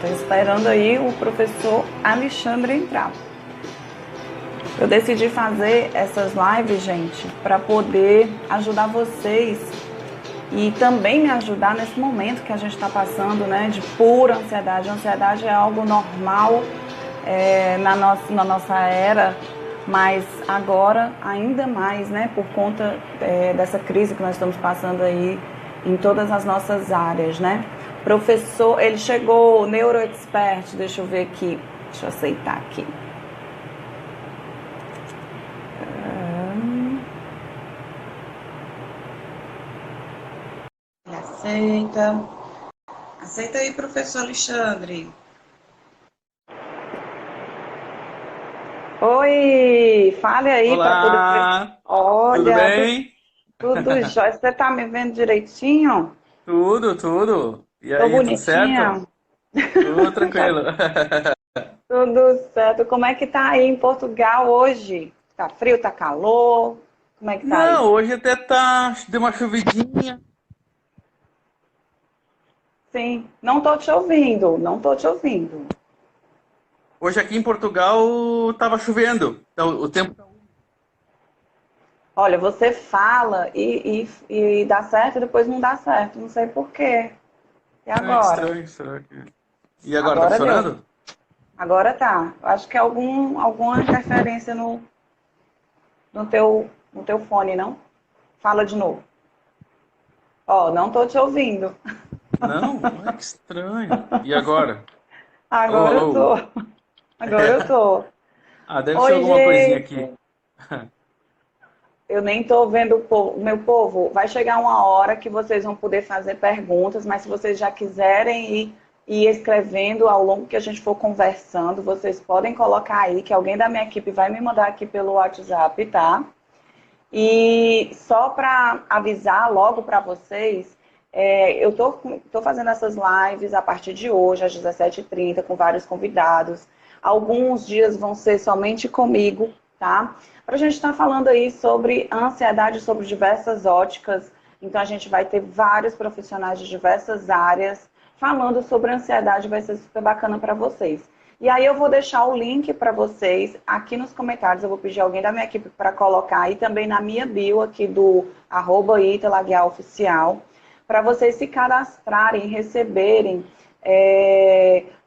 Estou esperando aí o professor Alexandre entrar. Eu decidi fazer essas lives, gente, para poder ajudar vocês e também me ajudar nesse momento que a gente está passando, né, de pura ansiedade. A ansiedade é algo normal na nossa era, mas agora ainda mais, né, por conta dessa crise que nós estamos passando aí em todas as nossas áreas, né? Professor, ele chegou, neuroexpert, deixa eu ver aqui, deixa eu aceitar aqui. Aceita. Aceita aí, professor Alexandre. Oi, fale aí para poder. Olá, tudo Olha, bem? tudo jóia. Você tá me vendo direitinho? Tudo. E Tô aí, tudo certo? bonitinha? Tudo tranquilo. Tudo certo. Como é que tá aí em Portugal hoje? Tá frio, tá calor? Como é que tá aí? Não, hoje até tá, deu uma chuvidinha. Sim, não tô te ouvindo, não tô te ouvindo. Hoje aqui em Portugal tava chovendo. Então, o tempo tá Olha, você fala e dá certo e depois não dá certo. Não sei por quê. E agora? estranho. E agora, tá Agora deu. funcionando? Agora tá. Eu acho que é alguma interferência no teu fone, não? Fala de novo. Ó, não tô te ouvindo. Não? Ai, que estranho. E agora? Alô, Agora eu tô. alô. Agora eu tô. Ah, deve ser Oi, alguma coisinha aqui. gente. Eu nem tô vendo o povo. Meu povo, vai chegar uma hora que vocês vão poder fazer perguntas, mas se vocês já quiserem ir escrevendo ao longo que a gente for conversando, vocês podem colocar aí, que alguém da minha equipe vai me mandar aqui pelo WhatsApp, tá? E só para avisar logo para vocês, eu tô fazendo essas lives a partir de hoje, às 17h30, com vários convidados. Alguns dias vão ser somente comigo, tá? Para a gente estar falando aí sobre ansiedade, sobre diversas óticas. Então, a gente vai ter vários profissionais de diversas áreas falando sobre ansiedade, vai ser super bacana para vocês. E aí eu vou deixar o link para vocês aqui nos comentários. Eu vou pedir alguém da minha equipe para colocar aí também na minha bio aqui do @italaguiaoficial, para vocês se cadastrarem, receberem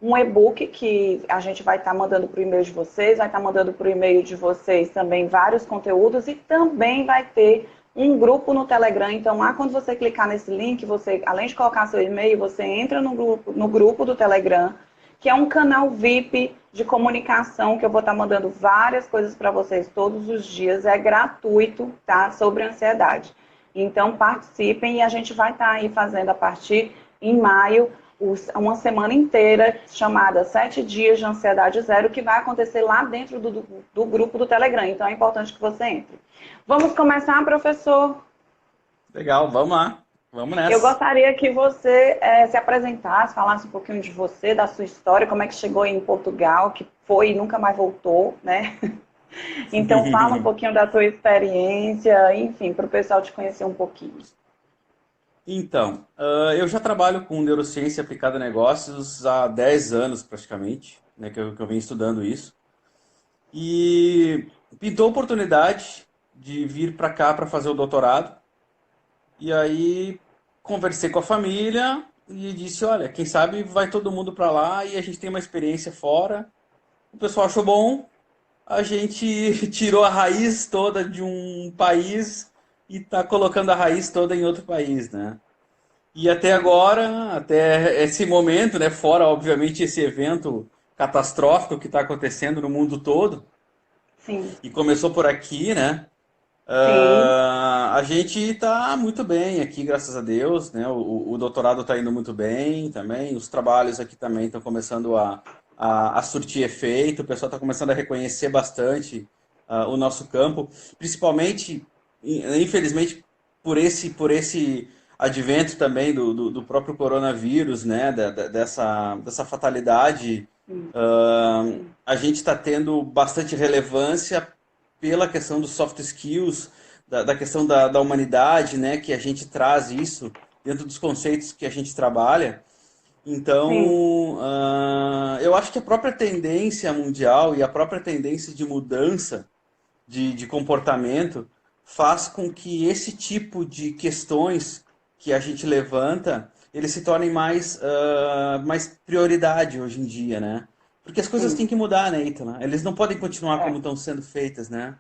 um e-book que a gente vai estar mandando para o e-mail de vocês, vai estar mandando para o e-mail de vocês também vários conteúdos e também vai ter um grupo no Telegram. Então, lá quando você clicar nesse link, você, além de colocar seu e-mail, você entra no grupo do Telegram, que é um canal VIP de comunicação, que eu vou estar mandando várias coisas para vocês todos os dias. É gratuito, tá? Sobre ansiedade. Então, participem e a gente vai estar aí fazendo a partir em maio uma semana inteira chamada 7 dias de ansiedade zero, que vai acontecer lá dentro do grupo do Telegram. Então, é importante que você entre. Vamos começar, professor? Legal, vamos lá. Vamos Eu nessa. gostaria que você se apresentasse, falasse um pouquinho de você, da sua história, como é que chegou em Portugal, que foi e nunca mais voltou, né? Então, fala um pouquinho da tua experiência, enfim, para o pessoal te conhecer um pouquinho. Então, eu já trabalho com neurociência aplicada a negócios há 10 anos praticamente, né, que eu venho estudando isso. E pintou a oportunidade de vir para cá para fazer o doutorado. E aí conversei com a família e disse, olha, quem sabe vai todo mundo para lá e a gente tem uma experiência fora. O pessoal achou bom, a gente tirou a raiz toda de um país e está colocando a raiz toda em outro país, né? E até Sim, agora, até esse momento, né, fora obviamente esse evento catastrófico que está acontecendo no mundo todo, sim, e começou por aqui, né? sim. A gente está muito bem aqui, graças a Deus, né? O doutorado está indo muito bem também, os trabalhos aqui também estão começando a surtir efeito, o pessoal está começando a reconhecer bastante o nosso campo, principalmente, infelizmente, por esse advento também do próprio coronavírus, né? Dessa fatalidade. Sim, sim. A gente está tendo bastante relevância pela questão dos soft skills, da questão da humanidade, né, que a gente traz isso dentro dos conceitos que a gente trabalha. sim, Então, eu acho que a própria tendência mundial e a própria tendência de mudança de comportamento faz com que esse tipo de questões que a gente levanta, eles se tornem mais prioridade hoje em dia, né? Porque as coisas têm sim. que mudar, né, Ítala? Eles não podem continuar como É, estão sendo feitas, né?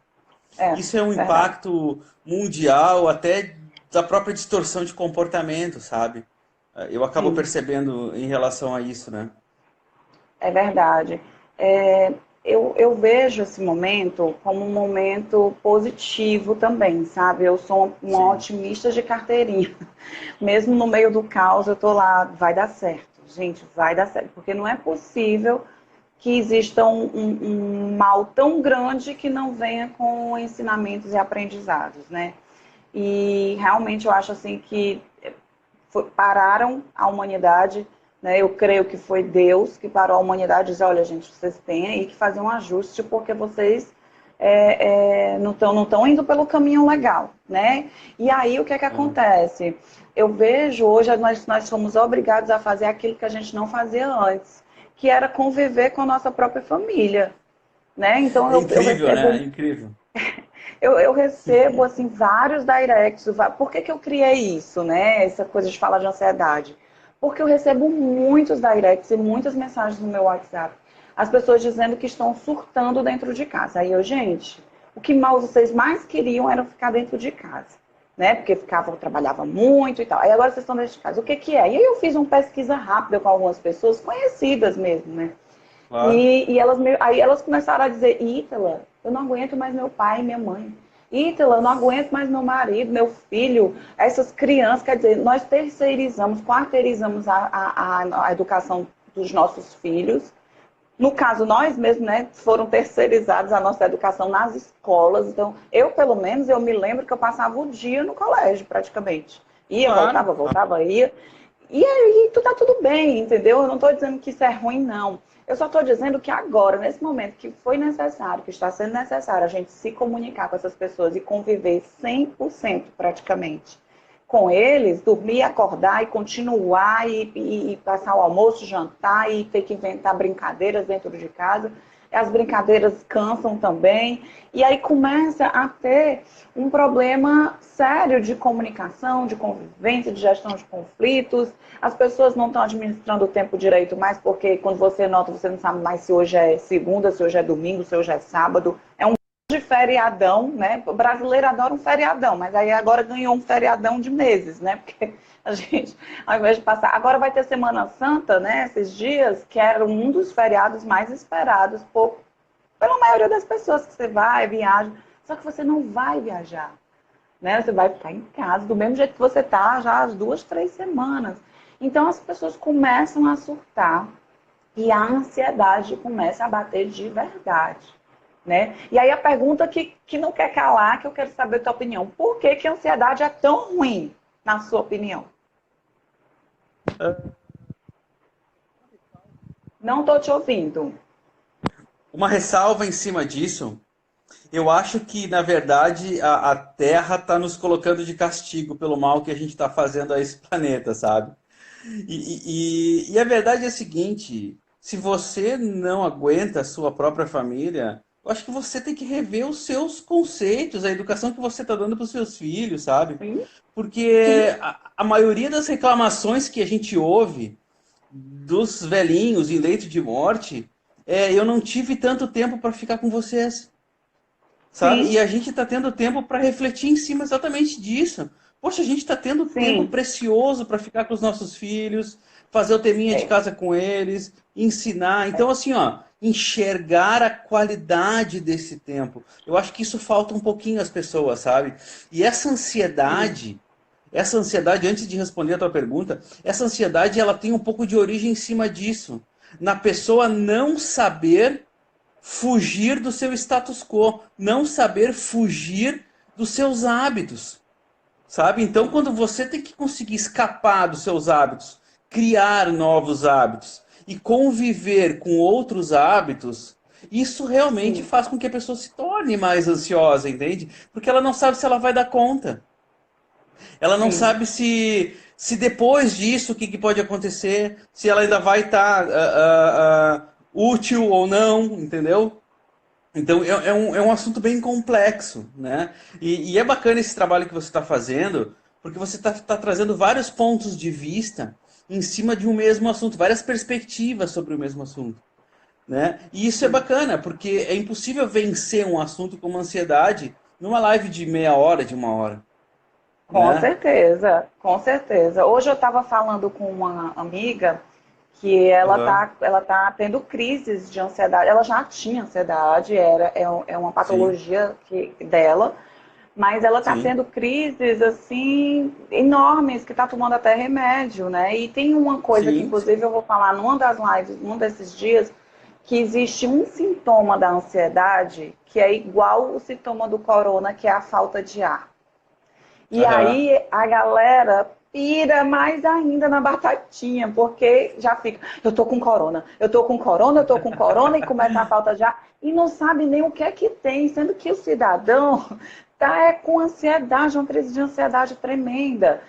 é, Isso é um verdade. impacto mundial, até da própria distorção de comportamento, sabe? Eu acabo Sim. percebendo em relação a isso, né? É verdade. É, eu vejo esse momento como um momento positivo também, sabe? Eu sou uma Sim. otimista de carteirinha. Mesmo no meio do caos, eu tô lá, vai dar certo. Gente, vai dar certo. Porque não é possível que exista um mal tão grande que não venha com ensinamentos e aprendizados, né? E realmente eu acho assim que pararam a humanidade, né? Eu creio que foi Deus que parou a humanidade e disse, olha, gente, vocês têm aí que fazer um ajuste porque vocês não estão indo pelo caminho legal, né? E aí o que é que É. acontece? Eu vejo hoje nós somos obrigados a fazer aquilo que a gente não fazia antes, que era conviver com a nossa própria família, né? Então É eu incrível, né? recebo É incrível. eu recebo assim vários directs. Por que eu criei isso, né? Essa coisa de falar de ansiedade. Porque eu recebo muitos directs e muitas mensagens no meu WhatsApp. As pessoas dizendo que estão surtando dentro de casa. Aí eu, gente, o que mal vocês mais queriam era ficar dentro de casa, né? Porque trabalhava muito e tal. Aí agora vocês estão dentro de casa. O que que é? E aí eu fiz uma pesquisa rápida com algumas pessoas conhecidas mesmo, né? Claro. Aí elas começaram a dizer, Ítala, eu não aguento mais meu pai e minha mãe. Ítala, eu não aguento mais meu marido, meu filho, essas crianças. Quer dizer, nós terceirizamos, quarteirizamos a educação dos nossos filhos. No caso, nós mesmos, né, foram terceirizados a nossa educação nas escolas. Então, eu, pelo menos, eu me lembro que eu passava o dia no colégio, praticamente. Ia, Claro. voltava, voltava, ia. E aí, tá tudo bem, entendeu? Eu não estou dizendo que isso é ruim, não. Eu só estou dizendo que agora, nesse momento que foi necessário, que está sendo necessário a gente se comunicar com essas pessoas e conviver 100% praticamente com eles, dormir, acordar e continuar e passar o almoço, jantar e ter que inventar brincadeiras dentro de casa. As brincadeiras cansam também. E aí começa a ter um problema sério de comunicação, de convivência, de gestão de conflitos. As pessoas não estão administrando o tempo direito mais, porque quando você nota, você não sabe mais se hoje é segunda, se hoje é domingo, se hoje é sábado. É um de feriadão, né? O brasileiro adora um feriadão, mas aí agora ganhou um feriadão de meses, né? Porque a gente, ao invés de passar. Agora vai ter Semana Santa, né? Esses dias, que era um dos feriados mais esperados pela maioria das pessoas que você vai, viaja. Só que você não vai viajar, né? Você vai ficar em casa, do mesmo jeito que você está já há 2, 3 semanas. Então as pessoas começam a surtar e a ansiedade começa a bater de verdade, né? E aí a pergunta que não quer calar, que eu quero saber a tua opinião. Por que que a ansiedade é tão ruim, na sua opinião? Não estou te ouvindo. Uma ressalva em cima disso, eu acho que, na verdade, a Terra está nos colocando de castigo pelo mal que a gente está fazendo a esse planeta, sabe? E a verdade é a seguinte: se você não aguenta a sua própria família, eu acho que você tem que rever os seus conceitos, a educação que você está dando para os seus filhos, sabe? Sim, sim, Porque a maioria das reclamações que a gente ouve dos velhinhos em leito de morte eu não tive tanto tempo para ficar com vocês. Sabe? E sim, a gente está tendo tempo para refletir em cima exatamente disso. Poxa, a gente está tendo tempo sim. precioso para ficar com os nossos filhos, fazer o teminha de É, casa com eles, ensinar. Então, é, assim, ó, enxergar a qualidade desse tempo. Eu acho que isso falta um pouquinho às pessoas, sabe? E sim, essa ansiedade, antes de responder a tua pergunta, essa ansiedade ela tem um pouco de origem em cima disso. Na pessoa não saber fugir do seu status quo, não saber fugir dos seus hábitos, sabe? Então, quando você tem que conseguir escapar dos seus hábitos, criar novos hábitos e conviver com outros hábitos, isso realmente sim, faz com que a pessoa se torne mais ansiosa, entende? Porque ela não sabe se ela vai dar conta. Ela não sim, sabe se. se depois disso o que, que pode acontecer, se ela ainda vai estar útil ou não, entendeu? Então é um assunto bem complexo, né? E é bacana esse trabalho que você está fazendo, porque você está trazendo vários pontos de vista em cima de um mesmo assunto, várias perspectivas sobre o mesmo assunto, né? E isso é bacana, porque é impossível vencer um assunto como ansiedade numa live de meia hora, de uma hora, Com né? certeza, com certeza. Hoje eu estava falando com uma amiga que Aham, ela tá tendo crises de ansiedade. Ela já tinha ansiedade, é uma sim, patologia dela, mas ela está sim, tendo crises assim enormes, que está tomando até remédio, né? E tem uma coisa que, sim, inclusive, sim. eu vou falar numa das lives, num desses dias, que existe um sintoma da ansiedade que é igual o sintoma do corona, que é a falta de ar. E Aham. aí a galera pira mais ainda na batatinha, porque já fica, eu tô com corona, eu tô com corona, eu tô com corona, e começa a falta de ar, e não sabe nem o que é que tem, sendo que o cidadão tá com ansiedade, uma crise de ansiedade tremenda.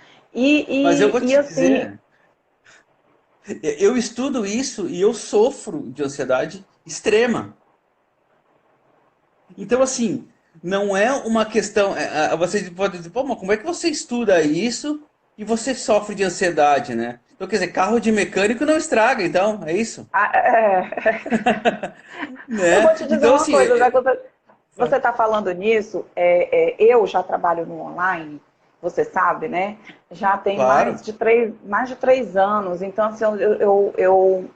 Mas eu vou E te assim, dizer, eu estudo isso e eu sofro de ansiedade extrema. Então, assim, não é uma questão. Você pode dizer, pô, mas como é que você estuda isso e você sofre de ansiedade, né? Então, quer dizer, carro de mecânico não estraga, então, é isso? eu vou Né? te dizer Então, uma assim, coisa, já que você está falando nisso, eu já trabalho no online, você sabe, né? Já tem claro. mais de 3 anos, então assim, eu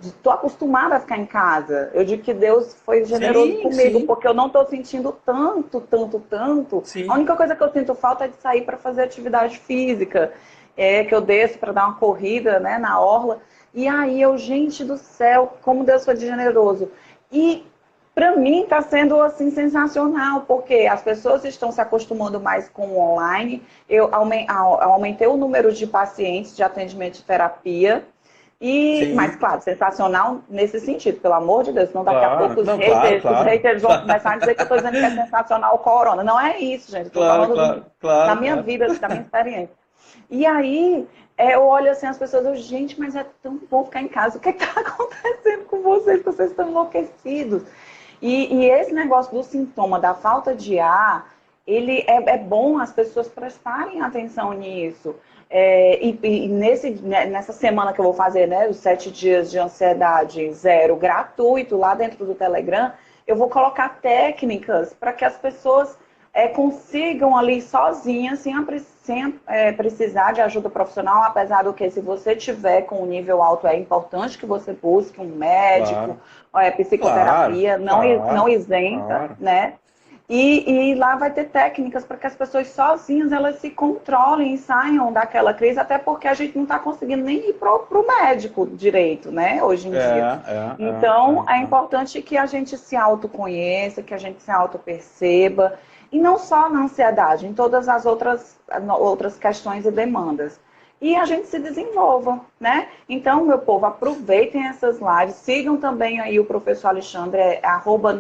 estou acostumada a ficar em casa. Eu digo que Deus foi generoso Sim, comigo, sim, porque eu não estou sentindo tanto, tanto, tanto. A sim. única coisa que eu sinto falta é de sair para fazer atividade física, que eu desço para dar uma corrida, né, na orla. E aí eu, gente do céu, como Deus foi generoso. E para mim está sendo assim sensacional, porque as pessoas estão se acostumando mais com o online. Eu aumentei o número de pacientes de atendimento de terapia. Mas, Sim, claro, sensacional nesse sentido, pelo amor de Deus, senão daqui a claro. pouco Não, claro, os claro. haters vão começar a dizer que eu estou dizendo que é sensacional o corona. Não é isso, gente. Estou Claro, falando claro, da claro, minha claro. vida, da minha experiência. E aí, eu olho assim as pessoas, gente, mas é tão bom ficar em casa. O que está acontecendo com vocês? Vocês estão enlouquecidos. E esse negócio do sintoma da falta de ar, ele é bom as pessoas prestarem atenção nisso. Nessa semana que eu vou fazer, né, os 7 dias de ansiedade zero gratuito lá dentro do Telegram, eu vou colocar técnicas para que as pessoas consigam ali sozinhas, sem precisar de ajuda profissional, apesar do que se você tiver com um nível alto, é importante que você busque um médico, Claro, claro, psicoterapia, não claro, isenta, claro. né? E lá vai ter técnicas para que as pessoas sozinhas elas se controlem e saiam daquela crise, até porque a gente não está conseguindo nem ir para o médico direito, né, hoje em É, dia. é, Então, é é. importante que a gente se autoconheça, que a gente se autoperceba, e não só na ansiedade, em todas as outras questões e demandas. E a gente se desenvolva, né? Então, meu povo, aproveitem essas lives, sigam também aí o professor Alexandre,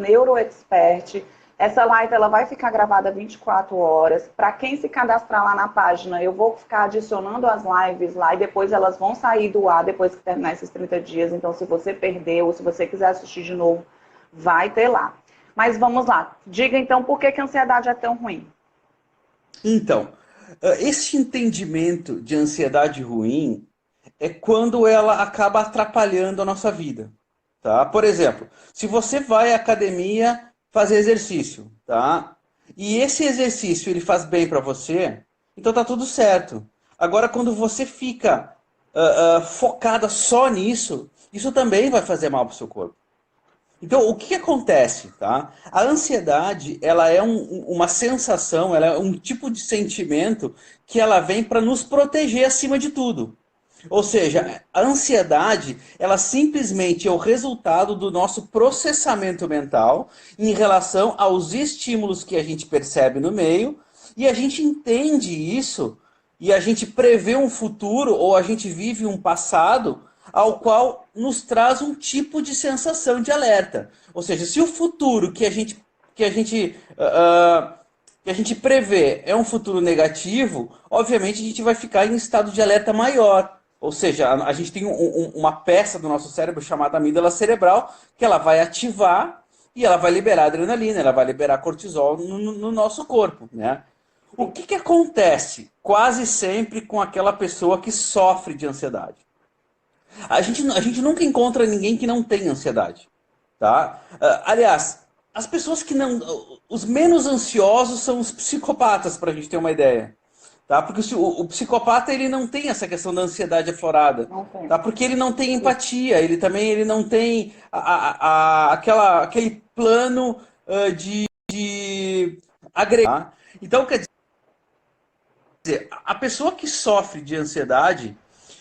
@neuroexpert. Essa live ela vai ficar gravada 24 horas. Para quem se cadastrar lá na página, eu vou ficar adicionando as lives lá e depois elas vão sair do ar depois que terminar esses 30 dias. Então, se você perdeu ou se você quiser assistir de novo, vai ter lá. Mas vamos lá. Diga então por que a ansiedade é tão ruim. Então, esse entendimento de ansiedade ruim é quando ela acaba atrapalhando a nossa vida, tá? Por exemplo, se você vai à academia fazer exercício, tá? E esse exercício ele faz bem para você, então tá tudo certo. Agora, quando você fica focada só nisso, isso também vai fazer mal para o seu corpo. Então, o que que acontece, tá? A ansiedade, ela é uma sensação, ela é um tipo de sentimento que ela vem para nos proteger acima de tudo. Ou seja, a ansiedade, ela simplesmente é o resultado do nosso processamento mental em relação aos estímulos que a gente percebe no meio, e a gente entende isso, e a gente prevê um futuro, ou a gente vive um passado, ao qual nos traz um tipo de sensação de alerta. Ou seja, se o futuro que a gente que a gente prevê é um futuro negativo, obviamente a gente vai ficar em estado de alerta maior. Ou seja, a gente tem uma peça do nosso cérebro chamada amígdala cerebral que ela vai ativar e ela vai liberar adrenalina, ela vai liberar cortisol no nosso corpo, né? O Sim. que acontece quase sempre com aquela pessoa que sofre de ansiedade? A gente nunca encontra ninguém que não tem ansiedade, tá? Aliás, as pessoas que não... Os menos ansiosos são os psicopatas, para a gente ter uma ideia. Tá? Porque o psicopata ele não tem essa questão da ansiedade aflorada. Não tem. Tá? Porque ele não tem Isso. empatia, ele não tem aquele plano de agregar. Tá? Então, quer dizer, a pessoa que sofre de ansiedade,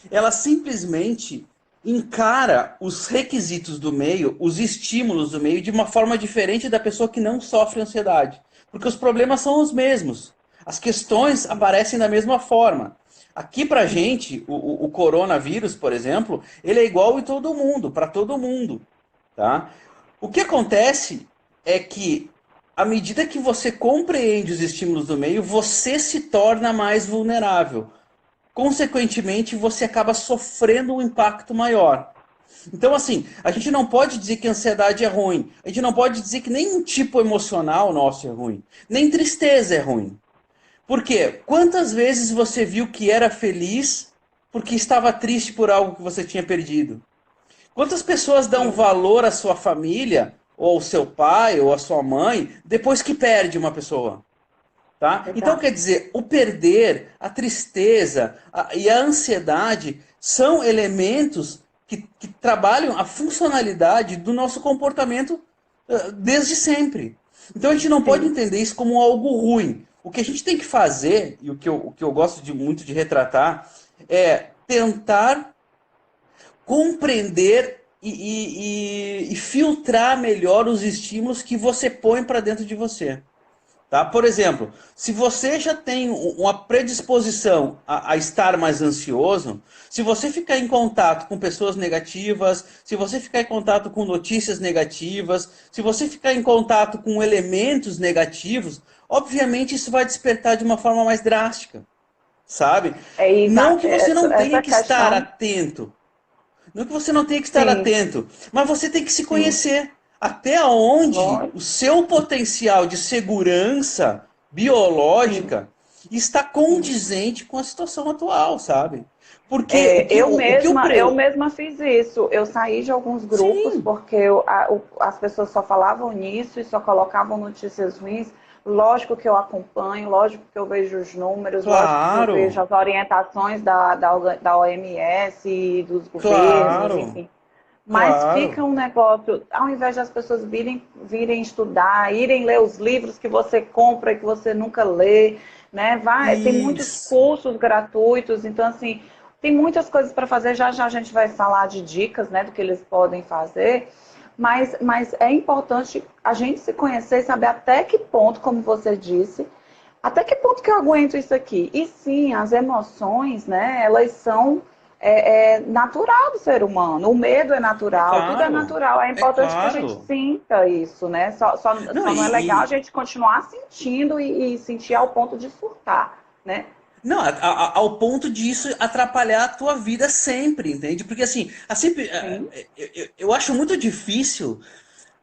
ela simplesmente encara os requisitos do meio, os estímulos do meio, de uma forma diferente da pessoa que não sofre ansiedade. Porque os problemas são os mesmos. As questões aparecem da mesma forma. Aqui pra gente, o coronavírus, por exemplo, ele é igual em todo mundo, para todo mundo. Tá? O que acontece é que, à medida que você compreende os estímulos do meio, você se torna mais vulnerável. Consequentemente, você acaba sofrendo um impacto maior. Então, assim, a gente não pode dizer que a ansiedade é ruim. A gente não pode dizer que nenhum tipo emocional nosso é ruim. Nem tristeza é ruim. Por quê? Quantas vezes você viu que era feliz porque estava triste por algo que você tinha perdido? Quantas pessoas dão Sim. valor à sua família, ou ao seu pai, ou à sua mãe, depois que perde uma pessoa? Tá? Então, Verdade. quer dizer, o perder, a tristeza e a ansiedade são elementos que trabalham a funcionalidade do nosso comportamento desde sempre. Então, a gente não pode Sim. entender isso como algo ruim. O que a gente tem que fazer, e o que eu gosto muito de retratar, é tentar compreender e filtrar melhor os estímulos que você põe para dentro de você. Tá? Por exemplo, se você já tem uma predisposição a estar mais ansioso, se você ficar em contato com pessoas negativas, se você ficar em contato com notícias negativas, se você ficar em contato com elementos negativos, obviamente isso vai despertar de uma forma mais drástica, sabe? Não que você não tenha Essa que estar questão, atento, não que você não tenha que estar sim, atento, mas você tem que se sim, conhecer. Até onde o lógico, seu potencial de segurança sim, biológica está sim. condizente com a situação atual, sabe? Porque Eu mesma fiz isso. Eu saí de alguns grupos Sim, porque as pessoas só falavam nisso e só colocavam notícias ruins. Lógico que eu acompanho, lógico que eu vejo os números, lógico que eu vejo claro, as orientações da OMS e dos governos, claro, enfim. Mas fica claro. um negócio, ao invés das pessoas virem estudar, irem ler os livros que você compra e que você nunca lê, né? Tem muitos Isso. cursos gratuitos, então assim, tem muitas coisas para fazer. Já já a gente vai falar de dicas, né, do que eles podem fazer. Mas é importante a gente se conhecer e saber até que ponto, como você disse, até que ponto que eu aguento isso aqui? E sim, as emoções, né, elas são natural do ser humano. O medo é É natural, tudo é claro, natural. É é importante que a gente claro. sinta isso, né? Não, Só não é legal a gente continuar sentindo e sentir ao ponto de surtar, né? não, ao ponto disso atrapalhar a tua vida sempre, entende? Porque Sim, eu acho muito difícil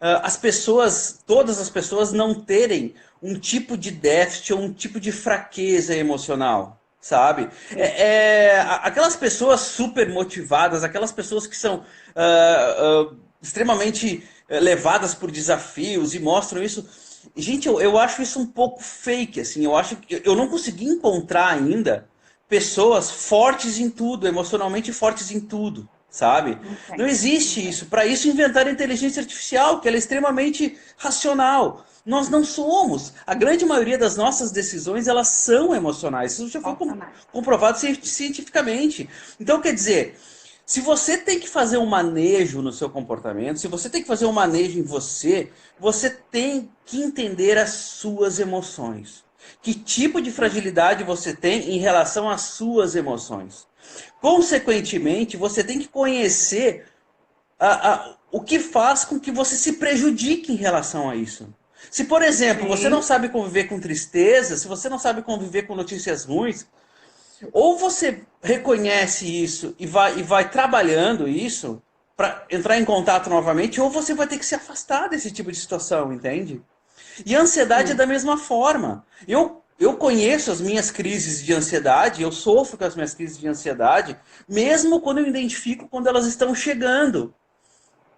as pessoas, todas as pessoas não terem um tipo de déficit ou um tipo de fraqueza emocional, sabe? sim, Aquelas pessoas super motivadas, aquelas pessoas que são extremamente levadas por desafios e mostram isso. Gente, eu acho isso um pouco fake, assim. Eu acho que eu não consegui encontrar ainda pessoas fortes em tudo, emocionalmente fortes em tudo, sabe? não Não tem, não existe tem. isso. Para isso inventaram a inteligência artificial, que ela é extremamente racional. Nós não somos. A grande maioria das nossas decisões, elas são emocionais. Isso já foi Emocionais. comprovado cientificamente. Então, quer dizer, se você tem que fazer um manejo no seu comportamento, se você tem que fazer um manejo em você, você tem que entender as suas emoções. Que tipo de fragilidade você tem em relação às suas emoções? Consequentemente, você tem que conhecer o que faz com que você se prejudique em relação a isso. Se, por exemplo, você não Sim. sabe conviver com tristeza, se você não sabe conviver com notícias ruins, ou você reconhece isso e vai trabalhando isso para entrar em contato novamente, ou você vai ter que se afastar desse tipo de situação, entende? E a ansiedade é Sim. da mesma forma. Eu conheço as minhas crises de ansiedade, eu sofro com as minhas crises de ansiedade, mesmo quando eu identifico quando elas estão chegando.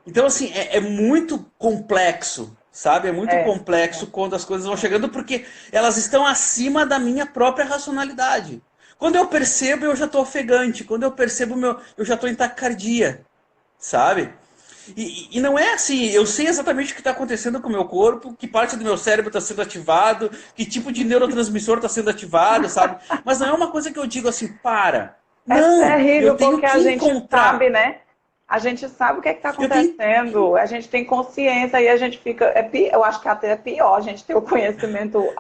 Então, assim, é muito complexo, sabe? É muito É, complexo é. quando as coisas vão chegando, porque elas estão acima da minha própria racionalidade. Quando eu percebo, eu já estou ofegante. Quando eu percebo, eu já estou em taquicardia, sabe? E não é assim, eu sei exatamente o que está acontecendo com o meu corpo, que parte do meu cérebro está sendo ativado, que tipo de neurotransmissor está sendo ativado, sabe? Mas não é uma coisa que eu digo assim, para. É Não, eu terrível tenho porque que a gente sabe, encontrar. né? A gente sabe o que está Eu tenho. acontecendo, a gente tem consciência e a gente fica. Eu acho que até é pior a gente ter o conhecimento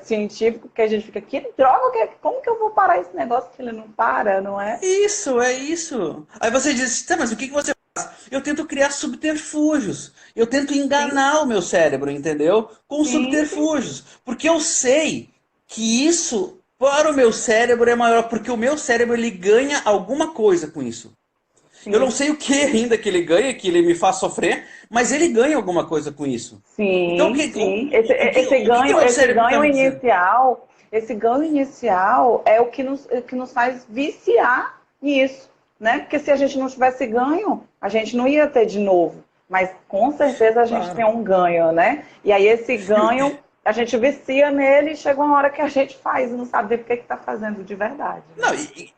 científico, que a gente fica, que droga, como que eu vou parar esse negócio que ele não para, não é? Isso, é isso. Aí você diz, tá, mas o que que você faz? Eu tento criar subterfúgios. Eu tento Sim, enganar o meu cérebro, entendeu? Com sim, sim, subterfúgios. Porque eu sei que isso, para o meu cérebro, é maior. Porque o meu cérebro, ele ganha alguma coisa com isso. Eu não sim, sei o que ainda que ele ganha, que ele me faz sofrer, mas ele ganha alguma coisa com isso. Então, sim, sim. o que que meu Esse cérebro está ganho me dizendo? inicial, esse ganho inicial é o que nos faz viciar nisso, né? Porque se a gente não tivesse ganho, a gente não ia ter de novo. Mas com certeza a gente tem Claro. um ganho, né? E aí esse E o- ganho, a gente vicia nele e chega uma hora que a gente faz e não sabe por que está fazendo de verdade, né? Não,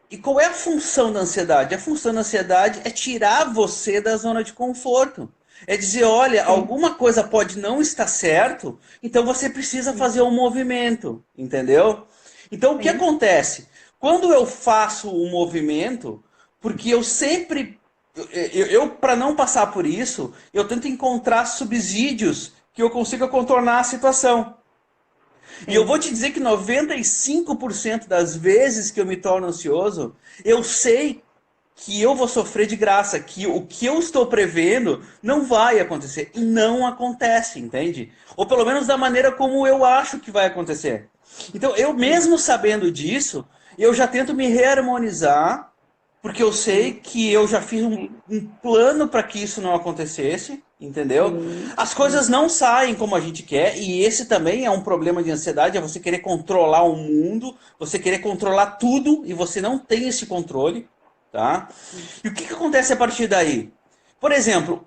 e qual é a função da ansiedade? A função da ansiedade é tirar você da zona de conforto. É dizer, olha, Sim, alguma coisa pode não estar certo, então você precisa sim, fazer um movimento, entendeu? Então o que sim, acontece? Quando eu faço o movimento, porque eu sempre, para não passar por isso, eu tento encontrar subsídios que eu consiga contornar a situação. E eu sim. vou te dizer que 95% das vezes que eu me torno ansioso, eu sei que eu vou sofrer de graça, que o que eu estou prevendo não vai acontecer. E não acontece, entende? Ou pelo menos da maneira como eu acho que vai acontecer. Então, eu Sim, mesmo sabendo disso, eu já tento me reharmonizar, porque eu sei sim, que eu já fiz sim, um plano para que isso não acontecesse, entendeu? sim, As coisas sim, não saem como a gente quer, e esse também é um problema de ansiedade, é você querer controlar o mundo, você querer controlar tudo, e você não tem esse controle, tá? sim. E o que acontece a partir daí? Por exemplo,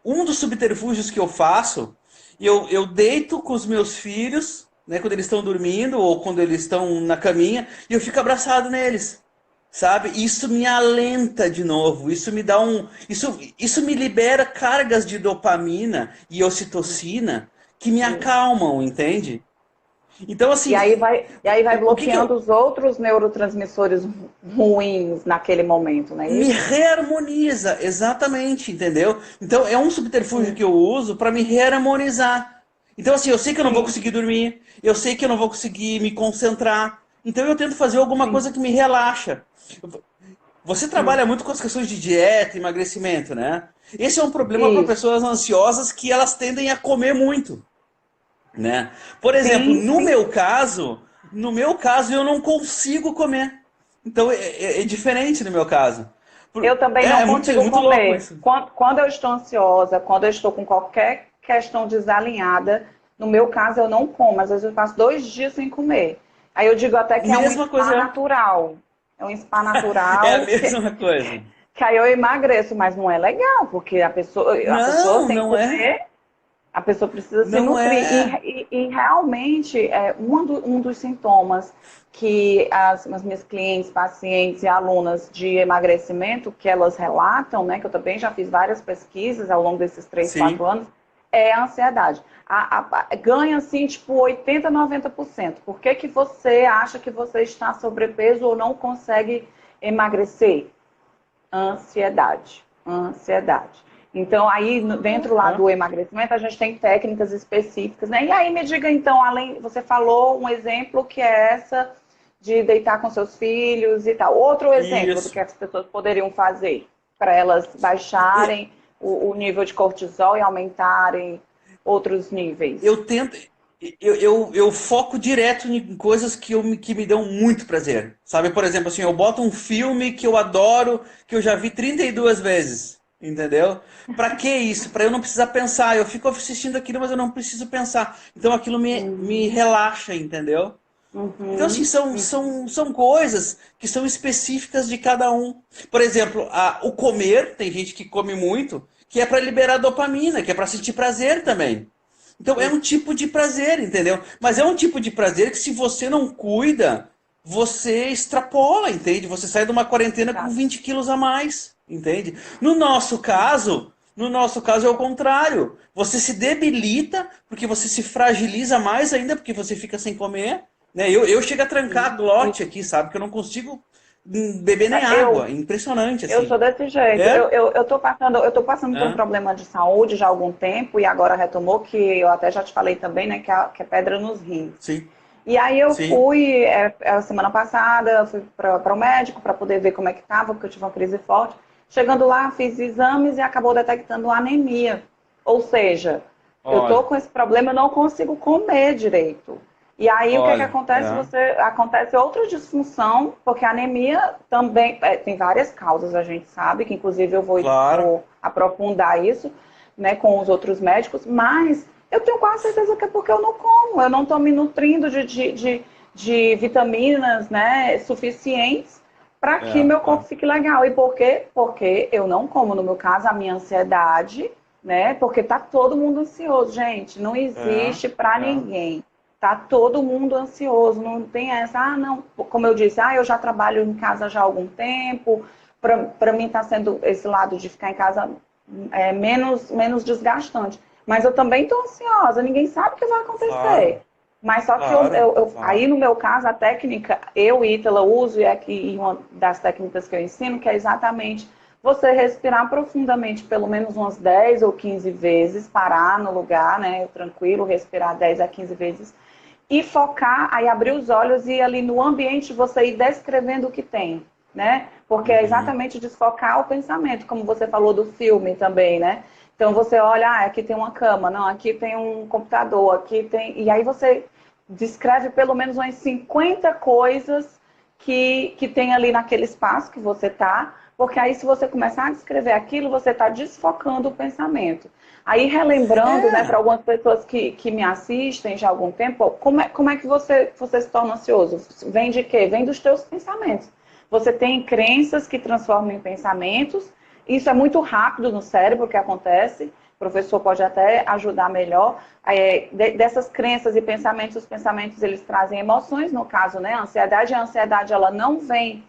um dos subterfúgios que eu faço, eu deito com os meus filhos, né, quando eles estão dormindo ou quando eles estão na caminha, e eu fico abraçado neles. Sabe? Isso me alenta de novo, isso me dá isso me libera cargas de dopamina e ocitocina que me Isso. acalmam, entende? Então assim, E aí vai o que que bloqueando eu os outros neurotransmissores ruins naquele momento, não é me isso? reharmoniza, exatamente, entendeu? Então é um subterfúgio Sim, que eu uso para me reharmonizar. Então assim, eu sei que eu não vou sim, conseguir dormir, eu sei que eu não vou conseguir me concentrar. Então eu tento fazer alguma sim, coisa que me relaxa. Você sim. trabalha muito com as questões de dieta, emagrecimento, né? Esse é um problema para Isso. pessoas ansiosas que elas tendem a comer muito, né? Por exemplo, Sim, sim. no meu caso eu não consigo comer. Então é diferente no meu caso. Eu também não É muito, consigo muito louco comer. isso. Quando eu estou ansiosa, quando eu estou com qualquer questão desalinhada, no meu caso eu não como. Às vezes eu passo 2 dias sem comer. Aí eu digo até que é um Mesma spa coisa, natural. É um spa é a natural mesma coisa. que aí eu emagreço, mas não é legal, porque a pessoa Não, tem que não é. comer. A pessoa precisa se Não nutrir. é. E realmente, um dos sintomas que as minhas clientes, pacientes e alunas de emagrecimento, que elas relatam, né, que eu também já fiz várias pesquisas ao longo desses 3, 4 Sim. anos, é a ansiedade. Ganha, assim, tipo, 80, 90%. Por que que você acha que você está sobrepeso ou não consegue emagrecer? Ansiedade. Ansiedade. Então, aí, dentro lá Aham. do emagrecimento, a gente tem técnicas específicas, né? E aí, me diga, então, além, você falou um exemplo que é essa de deitar com seus filhos e tal. Outro exemplo do que Isso. as pessoas poderiam fazer para elas baixarem o nível de cortisol e aumentarem. outros níveis? Eu tento, eu foco direto em coisas que me dão muito prazer. Sabe, por exemplo, assim, eu boto um filme que eu adoro, que eu já vi 32 vezes. Entendeu? Pra que isso? Pra eu não precisar pensar. Eu fico assistindo aquilo, mas eu não preciso pensar. Então aquilo me Uhum, relaxa, entendeu? Então, assim, uhum, são coisas que são específicas de cada um. Por exemplo, o comer, tem gente que come muito, que é para liberar dopamina, que é para sentir prazer também. Então, é uhum. um tipo de prazer, entendeu? Mas é um tipo de prazer que, se você não cuida, você extrapola, entende? Você sai de uma quarentena com Tá. 20 quilos a mais, entende? No nosso caso é o contrário. Você se debilita porque você se fragiliza mais ainda porque você fica sem comer, né? Eu chego a trancar a Uhum. glote aqui, sabe? Que eu não consigo beber nem água. Eu, É impressionante, eu assim. sou desse jeito. É? Eu tô passando por um É? problema de saúde já há algum tempo e agora retomou, que eu até já te falei também, né, que é pedra nos rins. Sim. E aí eu Sim. fui, a semana passada, fui para o médico para poder ver como é que estava, porque eu tive uma crise forte. Chegando lá, fiz exames e acabou detectando anemia. Ou seja, eu tô Olha, com esse problema, eu não consigo comer direito. E aí o que é que olha. acontece? Acontece outra disfunção, porque a anemia também tem várias causas, a gente sabe, que inclusive eu vou, Claro. vou aprofundar isso, né, com os outros médicos, mas eu tenho quase certeza que é porque eu não como, eu não estou me nutrindo de vitaminas, né, suficientes para que É, meu corpo é. fique legal. E por quê? Porque eu não como. No meu caso, a minha ansiedade, né? Porque tá todo mundo ansioso, gente. Não É, existe para é. ninguém. Tá todo mundo ansioso. Não tem essa, não. Como eu disse, eu já trabalho em casa já há algum tempo. Para mim está sendo esse lado de ficar em casa menos desgastante. Mas eu também estou ansiosa. Ninguém sabe o que vai Claro, acontecer. Mas só que claro, aí claro. no meu caso, a técnica, eu, Ítala, uso, e aqui uma das técnicas que eu ensino, que é exatamente você respirar profundamente, pelo menos umas 10 ou 15 vezes, parar no lugar, né, tranquilo, respirar 10 a 15 vezes, e focar, aí abrir os olhos e ali no ambiente você ir descrevendo o que tem, né? Porque é Uhum. exatamente desfocar o pensamento, como você falou do filme também, né? Então você olha, aqui tem uma cama, não, aqui tem um computador, aqui tem. E aí você descreve pelo menos umas 50 coisas que tem ali naquele espaço que você está, porque aí se você começar a descrever aquilo, você está desfocando o pensamento. Aí relembrando, né, para É, algumas pessoas que me assistem já há algum tempo, como é que você se torna ansioso? Vem de quê? Vem dos teus pensamentos. Você tem crenças que transformam em pensamentos, isso é muito rápido no cérebro que acontece, o professor pode até ajudar melhor. Dessas crenças e pensamentos, os pensamentos eles trazem emoções, no caso, né? A ansiedade ela não vem,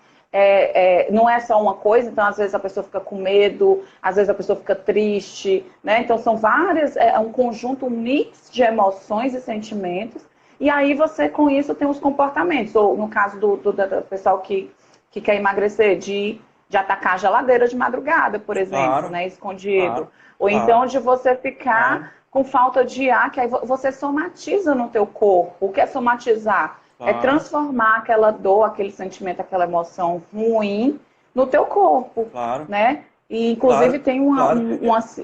não é só uma coisa, então às vezes a pessoa fica com medo, às vezes a pessoa fica triste, né? Então são várias, um conjunto, um mix de emoções e sentimentos, e aí você com isso tem os comportamentos, ou no caso do pessoal que quer emagrecer, de atacar a geladeira de madrugada, por exemplo, claro, né, escondido. claro, Ou então claro, de você ficar claro, com falta de ar, que aí você somatiza no teu corpo. O que é somatizar? É claro, transformar aquela dor, aquele sentimento, aquela emoção ruim no teu corpo, claro, né? E, inclusive, claro, tem claro.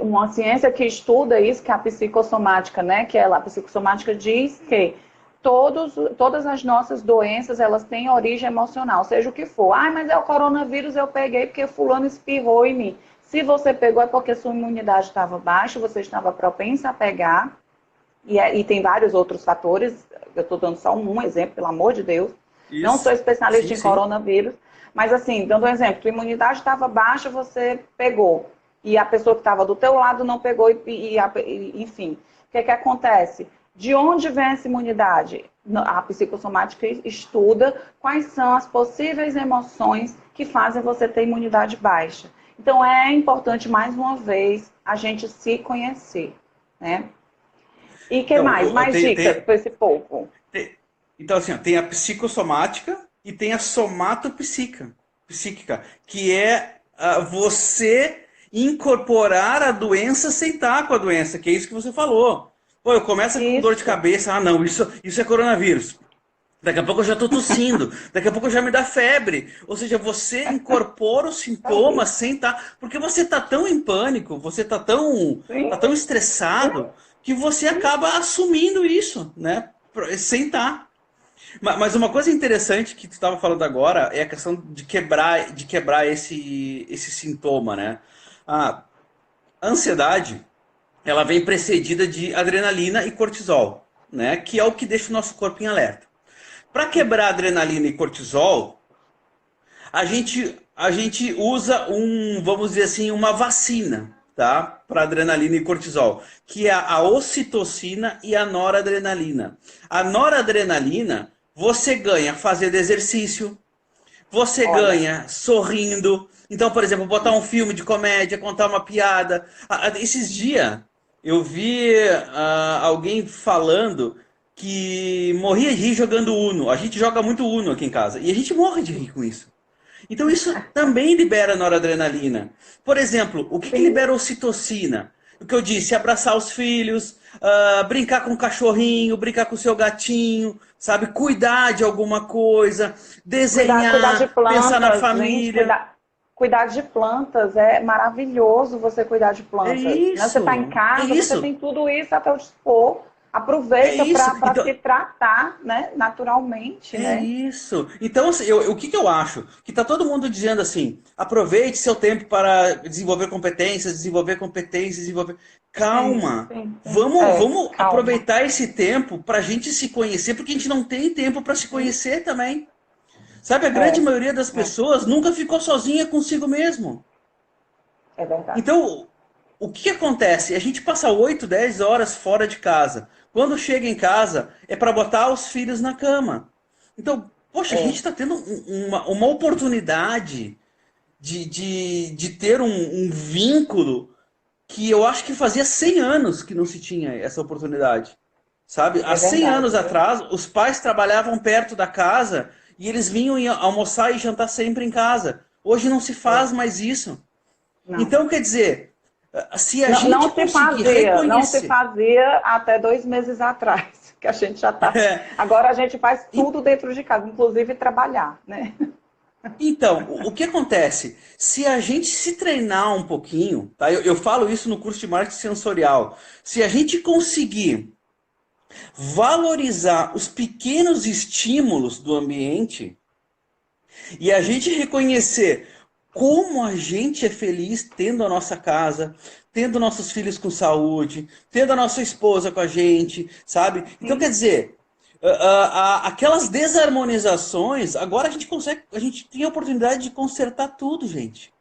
uma ciência que estuda isso, que é a psicossomática, né? Que a psicossomática diz que todas as nossas doenças, elas têm origem emocional, seja o que for. Mas é o coronavírus, eu peguei porque fulano espirrou em mim. Se você pegou é porque sua imunidade estava baixa, você estava propensa a pegar, e tem vários outros fatores, eu estou dando só um exemplo, pelo amor de Deus. Não sou Isso. especialista Sim, em sim. coronavírus, mas assim, dando um exemplo, tua imunidade estava baixa, você pegou. E a pessoa que estava do teu lado não pegou, enfim. O que acontece? De onde vem essa imunidade? A psicossomática estuda quais são as possíveis emoções que fazem você ter imunidade baixa. Então é importante, mais uma vez, a gente se conhecer, né? E que Então, mais? Mais dicas para esse povo? tem- então assim, ó, tem a psicossomática e tem a psíquica, que é você incorporar a doença sem estar com a doença, que é isso que você falou. Pô, eu começo com dor de Isso. cabeça, não, isso é coronavírus. Daqui a pouco eu já estou tossindo, daqui a pouco já me dá febre. Ou seja, você incorpora os sintomas sem estar. Porque você está tão em pânico, você está tão Sim. estressado, que você acaba assumindo isso, né? Sem estar. Mas uma coisa interessante que tu estava falando agora é a questão de quebrar esse sintoma, né? A ansiedade, ela vem precedida de adrenalina e cortisol, né? Que é o que deixa o nosso corpo em alerta. Para quebrar adrenalina e cortisol, a gente usa vamos dizer assim, uma vacina, tá? Para adrenalina e cortisol, que é a ocitocina e a noradrenalina. A noradrenalina você ganha fazendo exercício, você Olha, ganha sorrindo. Então, por exemplo, botar um filme de comédia, contar uma piada. Esses dias eu vi alguém falando que morria de rir jogando Uno. A gente joga muito Uno aqui em casa e a gente morre de rir com isso. Então isso também libera noradrenalina. Por exemplo, o que sim, libera ocitocina? O que eu disse, abraçar os filhos, brincar com o cachorrinho, brincar com o seu gatinho, sabe? Cuidar de alguma coisa, cuidar de desenhar, pensar na plantas, gente, família. cuidar de plantas é maravilhoso você cuidar de É plantas, né? Você está em isso, é casa, você isso, tem tudo isso a teu dispor. é Aproveita isso. para se tratar, né? Naturalmente, É né? isso. Então, assim, o que que eu acho? Que tá todo mundo dizendo assim: aproveite seu tempo para desenvolver competências, desenvolver. Sim, Calma. sim, sim. Vamos Calma. aproveitar esse tempo para a gente se conhecer, porque a gente não tem tempo para se conhecer também. Sabe, a grande É, maioria das é, pessoas nunca ficou sozinha consigo mesmo. é verdade. Então, o que acontece? A gente passa 8, 10 horas fora de casa. Quando chega em casa, é para botar os filhos na cama. Então, poxa, a gente É, está tendo uma oportunidade de ter um vínculo que eu acho que fazia 100 anos que não se tinha essa oportunidade. Sabe? Há é 100 verdade, anos viu? atrás, os pais trabalhavam perto da casa e eles vinham almoçar e jantar sempre em casa. Hoje não se faz É, mais isso. não. Então, quer dizer, se a Não, gente conseguir não se reconhecer. fazia até 2 meses atrás, que a gente já está. Agora a gente faz tudo dentro de casa, inclusive trabalhar, né? Então, o que acontece? Se a gente se treinar um pouquinho, tá? Eu falo isso no curso de marketing sensorial. Se a gente conseguir valorizar os pequenos estímulos do ambiente e a gente reconhecer como a gente é feliz tendo a nossa casa, tendo nossos filhos com saúde, tendo a nossa esposa com a gente, sabe? Então, quer Sim, dizer, aquelas desarmonizações, agora a gente consegue, a gente tem a oportunidade de consertar tudo, gente.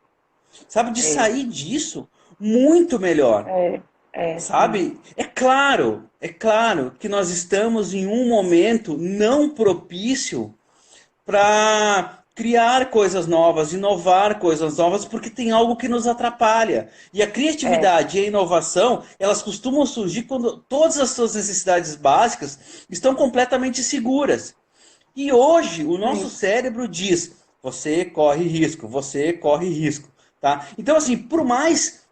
Sabe? De é, sair disso muito melhor. sim. Sabe? É claro que nós estamos em um momento não propício para criar coisas novas, inovar coisas novas, porque tem algo que nos atrapalha. E a É, criatividade e a inovação, elas costumam surgir quando todas as suas necessidades básicas estão completamente seguras. E hoje o nosso sim, cérebro diz: você corre risco, tá? Então assim, por mais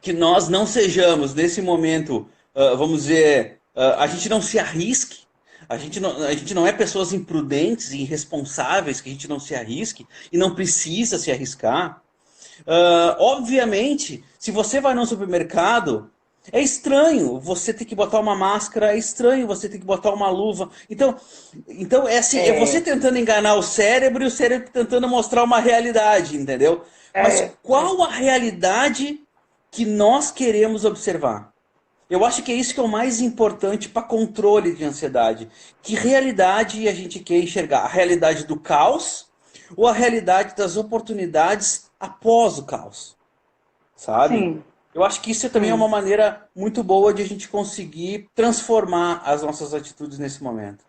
que nós não sejamos nesse momento, vamos dizer, a gente não se arrisque, a gente não é pessoas imprudentes e irresponsáveis que a gente não se arrisque e não precisa se arriscar. Obviamente, se você vai no supermercado, é estranho você ter que botar uma máscara, é estranho você ter que botar uma luva. Então é assim, é você é, tentando enganar o cérebro e o cérebro tentando mostrar uma realidade, entendeu? Mas é, é, qual a realidade que nós queremos observar? Eu acho que é isso que é o mais importante para controle de ansiedade. Que realidade a gente quer enxergar? A realidade do caos ou a realidade das oportunidades após o caos? Sabe? sim, Eu acho que isso também é sim. uma maneira muito boa de a gente conseguir transformar as nossas atitudes nesse momento.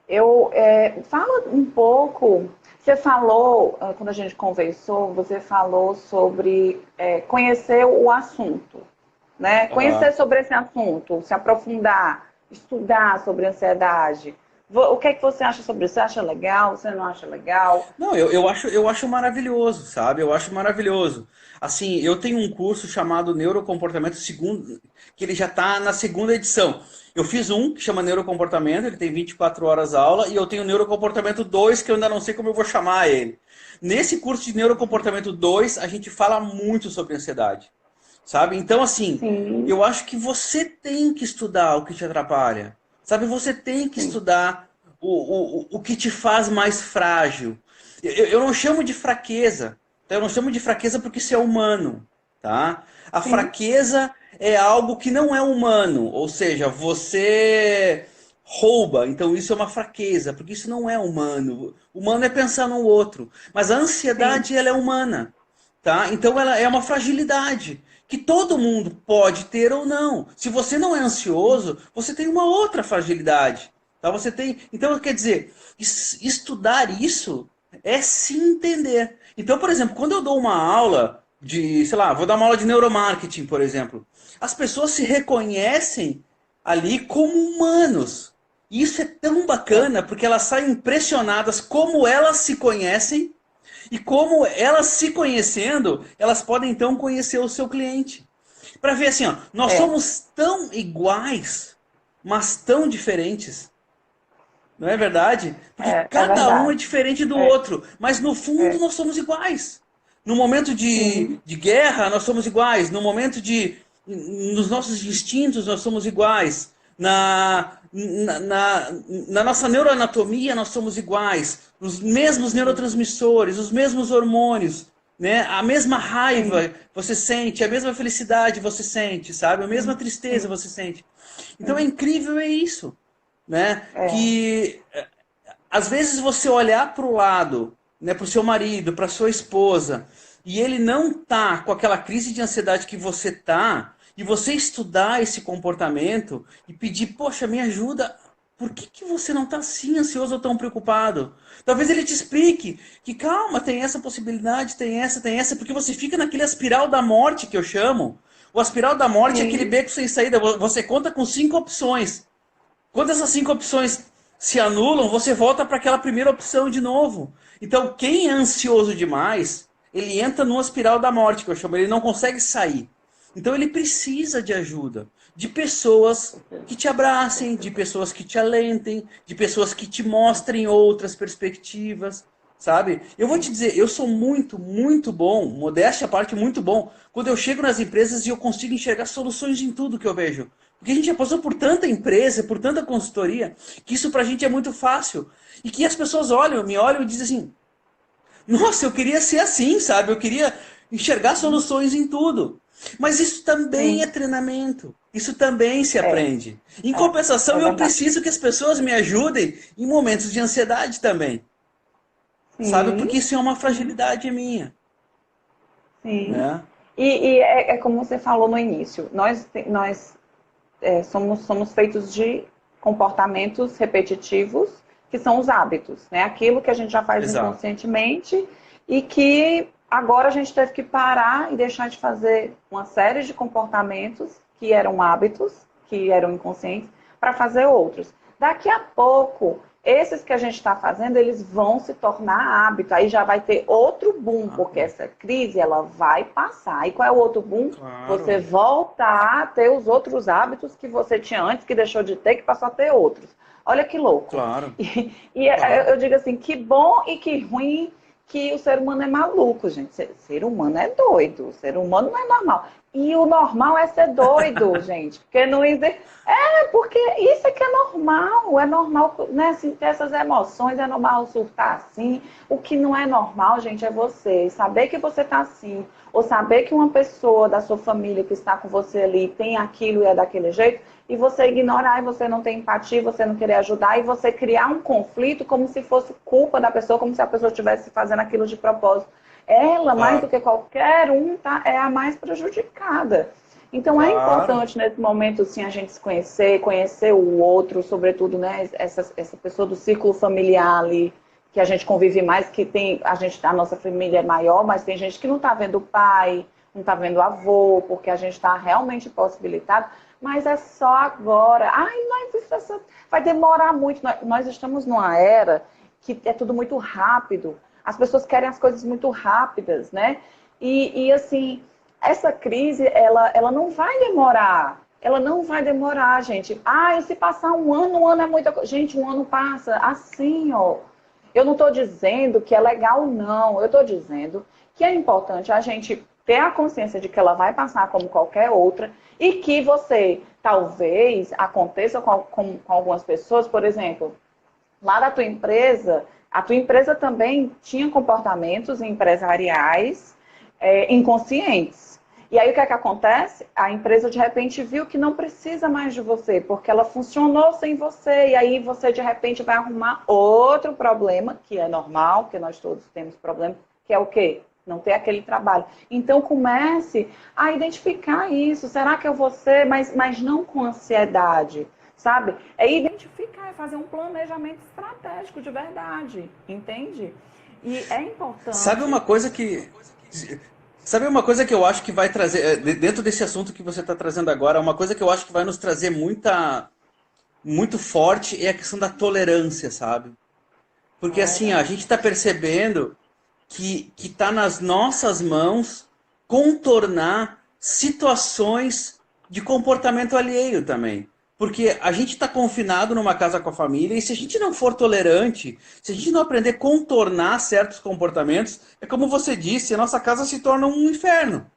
É, fala um pouco. Você falou, quando a gente conversou, você falou sobre conhecer o assunto, né? Conhecer Aham. sobre esse assunto, se aprofundar, estudar sobre ansiedade. O que é que você acha sobre isso? Você acha legal? Você não acha legal? Não, eu acho maravilhoso, sabe? Eu acho maravilhoso. Assim, eu tenho um curso chamado Neurocomportamento segundo, que ele já está na segunda edição. Eu fiz um que chama Neurocomportamento, ele tem 24 horas aula, e eu tenho o Neurocomportamento 2 que eu ainda não sei como eu vou chamar ele. Nesse curso de Neurocomportamento 2 a gente fala muito sobre ansiedade, sabe? Então, assim, sim, eu acho que você tem que estudar o que te atrapalha, sabe? Você tem que sim, estudar o que te faz mais frágil. Eu não chamo de fraqueza, tá? Eu não chamo de fraqueza porque isso é humano, tá? A sim, fraqueza é algo que não é humano, ou seja, você rouba, então isso é uma fraqueza, porque isso não é humano. Humano é pensar no outro, mas a sim, ansiedade ela é humana. Tá? Então ela é uma fragilidade que todo mundo pode ter ou não. Se você não é ansioso, você tem uma outra fragilidade. Tá? Você tem. Então, quer dizer, estudar isso é se entender. Então, por exemplo, quando eu dou uma aula de, sei lá, vou dar uma aula de neuromarketing, por exemplo, as pessoas se reconhecem ali como humanos. E isso é tão é, bacana porque elas saem impressionadas como elas se conhecem e como elas se conhecendo, elas podem então conhecer o seu cliente. Para ver assim, ó, nós é, somos tão iguais, mas tão diferentes. Não é verdade? Porque é cada um é verdade. diferente do É, outro, mas no fundo é, nós somos iguais. No momento sim, de guerra, nós somos iguais. No momento de. Nos nossos instintos, nós somos iguais. Na nossa neuroanatomia, nós somos iguais. Os mesmos sim, neurotransmissores, os mesmos hormônios. Né? A mesma sim, raiva você sente, a mesma felicidade você sente, sabe? A mesma sim, tristeza sim, você sente. Então é sim, incrível é isso, né? é, Que às vezes você olhar para o lado, né, para o seu marido, para sua esposa, e ele não tá com aquela crise de ansiedade que você tá, e você estudar esse comportamento e pedir, poxa, me ajuda. Por que, que você não está assim ansioso ou tão preocupado? Talvez ele te explique que calma, tem essa possibilidade, tem essa, porque você fica naquele espiral da morte que eu chamo. O espiral da morte é aquele sim, beco sem saída. Você conta com 5 opções. Quando essas 5 opções se anulam, você volta para aquela primeira opção de novo. Então, quem é ansioso demais, ele entra numa espiral da morte, que eu chamo, ele não consegue sair. Então, ele precisa de ajuda, de pessoas que te abracem, de pessoas que te alentem, de pessoas que te mostrem outras perspectivas, sabe? Eu vou te sim, dizer, eu sou muito, muito bom, modéstia à parte, muito bom, quando eu chego nas empresas e eu consigo enxergar soluções em tudo que eu vejo. Porque a gente já passou por tanta empresa, por tanta consultoria, que isso pra gente é muito fácil. E que as pessoas olham, me olham e dizem assim: nossa, eu queria ser assim, sabe? Eu queria enxergar soluções em tudo. Mas isso também é sim, treinamento. Isso também se é, aprende. Em é, compensação, é eu verdade. preciso que as pessoas me ajudem em momentos de ansiedade também. Sabe? Sim, Porque isso é uma sim, fragilidade minha. sim. Né? E é como você falou no início, nós somos feitos de comportamentos repetitivos, que são os hábitos, né? Aquilo que a gente já faz Exato. inconscientemente e que agora a gente teve que parar e deixar de fazer uma série de comportamentos que eram hábitos, que eram inconscientes, para fazer outros. Daqui a pouco, esses que a gente está fazendo, eles vão se tornar hábito. Aí já vai ter outro boom, porque Claro. essa crise ela vai passar. E qual é o outro boom? Você Claro. voltar a ter os outros hábitos que você tinha antes, que deixou de ter, que passou a ter outros. Olha que louco. Claro. E Claro. eu digo assim, que bom e que ruim que o ser humano é maluco, gente. Ser humano é doido, o ser humano não é normal. E o normal é ser doido, gente. Porque não existe. Porque isso é que é normal, né, assim, ter essas emoções, é normal surtar assim. O que não é normal, gente, é você saber que você tá assim, ou saber que uma pessoa da sua família que está com você ali tem aquilo e é daquele jeito, e você ignorar, e você não ter empatia, você não querer ajudar, e você criar um conflito como se fosse culpa da pessoa, como se a pessoa estivesse fazendo aquilo de propósito. Ela, mais do Claro. que qualquer um, tá, é a mais prejudicada. Então é Claro. importante nesse momento sim a gente se conhecer, conhecer o outro, sobretudo, né, essa pessoa do círculo familiar ali, que a gente convive mais, que tem, a nossa família é maior, mas tem gente que não está vendo o pai, não está vendo o avô, porque a gente está realmente possibilitado, mas é só agora. Ai, vai demorar muito. Nós estamos numa era que é tudo muito rápido. As pessoas querem as coisas muito rápidas, né? E assim, essa crise, ela não vai demorar. Ela não vai demorar, gente. Ah, e se passar um ano é muita coisa. Gente, um ano passa assim, ó. Eu não estou dizendo que é legal, não. Eu estou dizendo que é importante a gente ter a consciência de que ela vai passar como qualquer outra e que você, talvez, aconteça com algumas pessoas, por exemplo, lá da tua empresa, a tua empresa também tinha comportamentos empresariais inconscientes. E aí o que é que acontece? A empresa de repente viu que não precisa mais de você, porque ela funcionou sem você, e aí você de repente vai arrumar outro problema, que é normal, porque nós todos temos problema, que é o quê? Não ter aquele trabalho. Então comece a identificar isso. Será que eu vou ser? Mas não com ansiedade, sabe? É identificar, é fazer um planejamento estratégico de verdade, entende? E é importante. Sabe uma coisa que eu acho que vai trazer, dentro desse assunto que você está trazendo agora, uma coisa que eu acho que vai nos trazer muito forte é a questão da tolerância, sabe? Porque assim, a gente está percebendo que está nas nossas mãos contornar situações de comportamento alheio também. Porque a gente está confinado numa casa com a família e se a gente não for tolerante, se a gente não aprender a contornar certos comportamentos, é como você disse, a nossa casa se torna um inferno.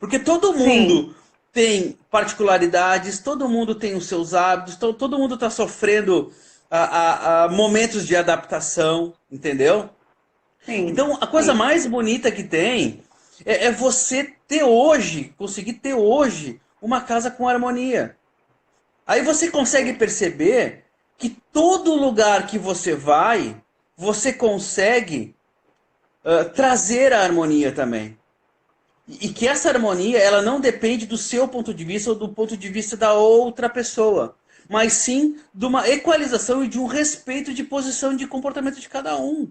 Porque todo Sim. mundo tem particularidades, todo mundo tem os seus hábitos, todo mundo está sofrendo a momentos de adaptação, entendeu? Sim, Então, a coisa sim, mais bonita que tem é você ter hoje, conseguir ter hoje, uma casa com harmonia. Aí você consegue perceber que todo lugar que você vai, você consegue trazer a harmonia também. E que essa harmonia, ela não depende do seu ponto de vista ou do ponto de vista da outra pessoa, mas sim de uma equalização e de um respeito de posição e de comportamento de cada um.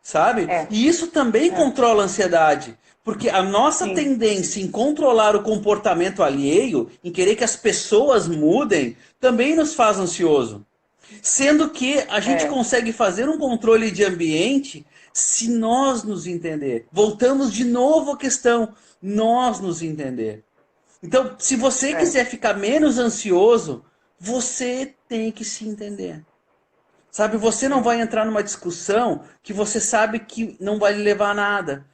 Sabe? é, E isso também é, controla a ansiedade. Porque a nossa sim, tendência em controlar o comportamento alheio, em querer que as pessoas mudem, também nos faz ansioso. Sendo que a gente é, consegue fazer um controle de ambiente se nós nos entender. Voltamos de novo à questão, nós nos entender. Então, se você é, quiser ficar menos ansioso, você tem que se entender. Sabe, você não é, vai entrar numa discussão que você sabe que não vai lhe levar a nada.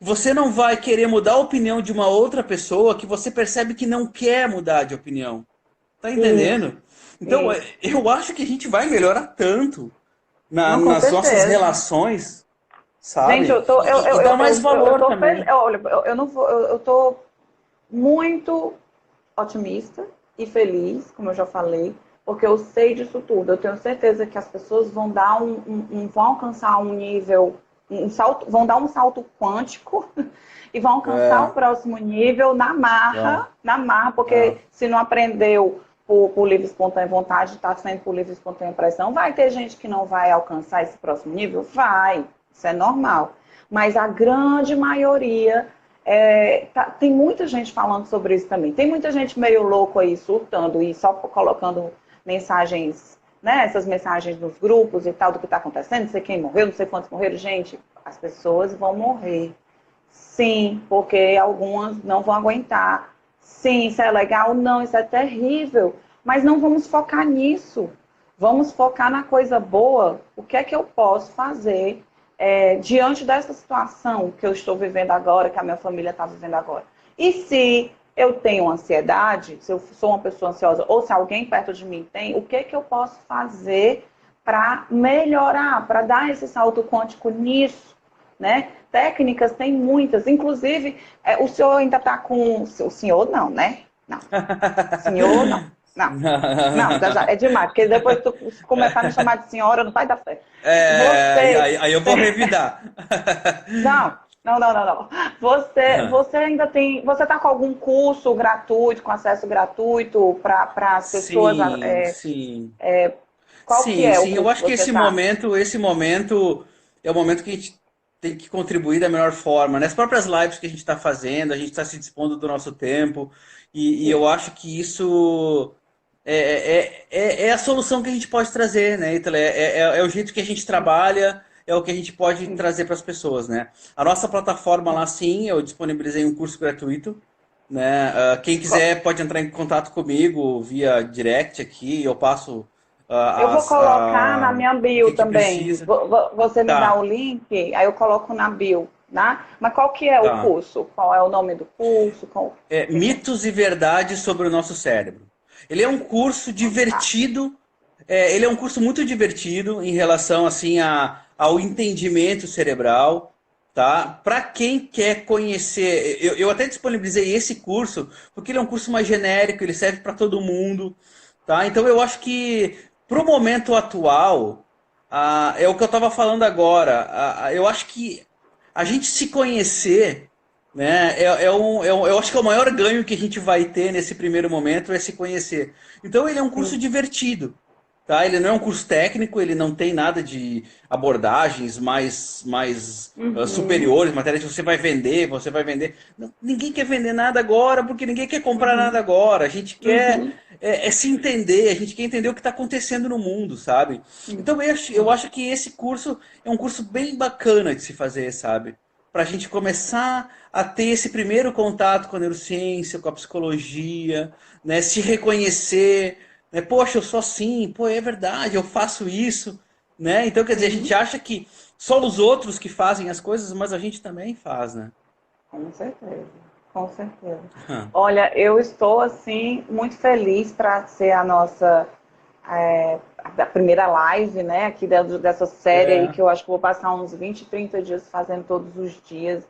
Você não vai querer mudar a opinião de uma outra pessoa que você percebe que não quer mudar de opinião. Tá isso, entendendo? Então, isso. eu acho que a gente vai melhorar tanto Não, com nas nossas certeza. relações, Gente, sabe? E dar mais eu valor tô feliz, também. olha, eu não vou, eu tô muito otimista e feliz, como eu já falei, porque eu sei disso tudo. Eu tenho certeza que as pessoas vão dar vão alcançar um nível, um salto, vão dar um salto quântico e vão alcançar o É, próximo nível vão. na marra, É, porque se não aprendeu por livre e espontânea vontade, está sendo por livre e espontânea pressão, vai ter gente que não vai alcançar esse próximo nível? Vai, isso é normal. Mas a grande maioria tem muita gente falando sobre isso também. Tem muita gente meio louco aí, surtando e só colocando mensagens, né? Essas mensagens nos grupos e tal do que está acontecendo, não sei quem morreu, não sei quantos morreram. Gente, as pessoas vão morrer. Sim, porque algumas não vão aguentar. Sim, isso é legal? Não, isso é terrível. Mas não vamos focar nisso. Vamos focar na coisa boa. O que é que eu posso fazer diante dessa situação que eu estou vivendo agora, que a minha família está vivendo agora? E se eu tenho ansiedade, se eu sou uma pessoa ansiosa, ou se alguém perto de mim tem, o que é que eu posso fazer para melhorar, para dar esse salto quântico nisso? Né? Técnicas tem muitas, inclusive o senhor ainda está com. O senhor não, né? Não. Senhor não. Não. Não, é demais, porque depois tu começar a me chamar de senhora, não vai dar certo. Você. aí eu vou revidar. Não, não, não, não, não. Você ainda tem. Você está com algum curso gratuito, com acesso gratuito para as pessoas? Sim, sim. Qual que é o Sim, eu curso que acho que você está? esse momento é o momento que a gente tem que contribuir da melhor forma. Nas próprias lives que a gente está fazendo, a gente está se dispondo do nosso tempo, e eu acho que isso é a solução que a gente pode trazer, né, Ítala? É o jeito que a gente trabalha, é o que a gente pode trazer para as pessoas, né? A nossa plataforma lá, sim, eu disponibilizei um curso gratuito, né? Quem quiser pode entrar em contato comigo via direct aqui, eu passo Eu vou colocar na minha o bio que também. precisa. Você me dá o Tá, link, aí eu coloco na bio. Tá? Mas qual que é o Tá. curso? Qual é o nome do curso? Mitos e verdades sobre o nosso cérebro. Ele é um curso Tá. divertido, ele é um curso muito divertido em relação assim ao entendimento cerebral, tá? Para quem quer conhecer, eu até disponibilizei esse curso porque ele é um curso mais genérico, ele serve para todo mundo, tá? Então eu acho que pro momento atual, é o que eu estava falando agora. Eu acho que a gente se conhecer, né? Eu acho que é o maior ganho que a gente vai ter nesse primeiro momento é se conhecer. Então ele é um curso Sim. divertido, tá? Ele não é um curso técnico, ele não tem nada de abordagens mais Uhum, superiores, matérias que você vai vender. Ninguém quer vender nada agora, porque ninguém quer comprar nada uhum, agora. A gente quer uhum. se entender, a gente quer entender o que está acontecendo no mundo, sabe? Sim, Então eu sim. acho que esse curso é um curso bem bacana de se fazer, sabe? Para a gente começar a ter esse primeiro contato com a neurociência, com a psicologia, né? Se reconhecer, né? Poxa, eu sou assim, pô, é verdade, eu faço isso, né? Então, quer dizer, a gente Sim, acha que só os outros que fazem as coisas, mas a gente também faz, né? com certeza, com certeza. Olha, eu estou assim muito feliz para ser a nossa a primeira live, né, aqui dentro dessa série aí É, que eu acho que vou passar uns 20, 30 dias fazendo todos os dias.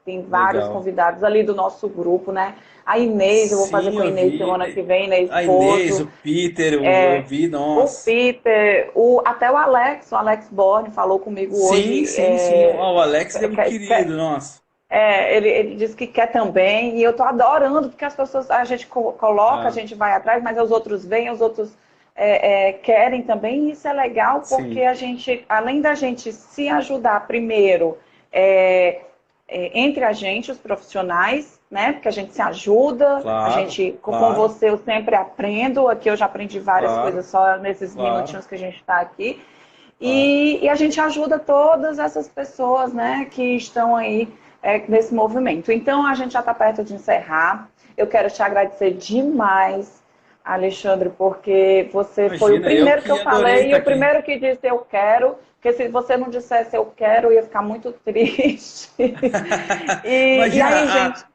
Tem vários legal. convidados ali do nosso grupo, né? A Inês, eu vou fazer Sim, com a eu Inês vi. semana que vem, Inês A Inês, Pozo. o Peter, eu É, vi, o nossa. Peter, até o Alex Borne falou comigo Sim, hoje. sim, sim. O Alex é um querido, nossa. Ele disse que quer também, e eu tô adorando, porque as pessoas, a gente coloca, a Ah, gente vai atrás, mas os outros vêm, os outros querem também, e isso é legal, porque sim, a gente, além da gente se ajudar primeiro, é, entre a gente, os profissionais, né? Porque a gente se ajuda, a claro, gente, com claro, você eu sempre aprendo, aqui eu já aprendi várias claro, coisas só nesses claro, minutinhos que a gente está aqui, claro. e a gente ajuda todas essas pessoas, né, que estão aí nesse movimento. Então, a gente já está perto de encerrar. Eu quero te agradecer demais, Alexandre, porque você foi o Imagina, eu primeiro que eu que adorei falei e estar o aqui. primeiro que disse eu quero, porque se você não dissesse eu quero, eu ia ficar muito triste. E Imagina, aí, gente,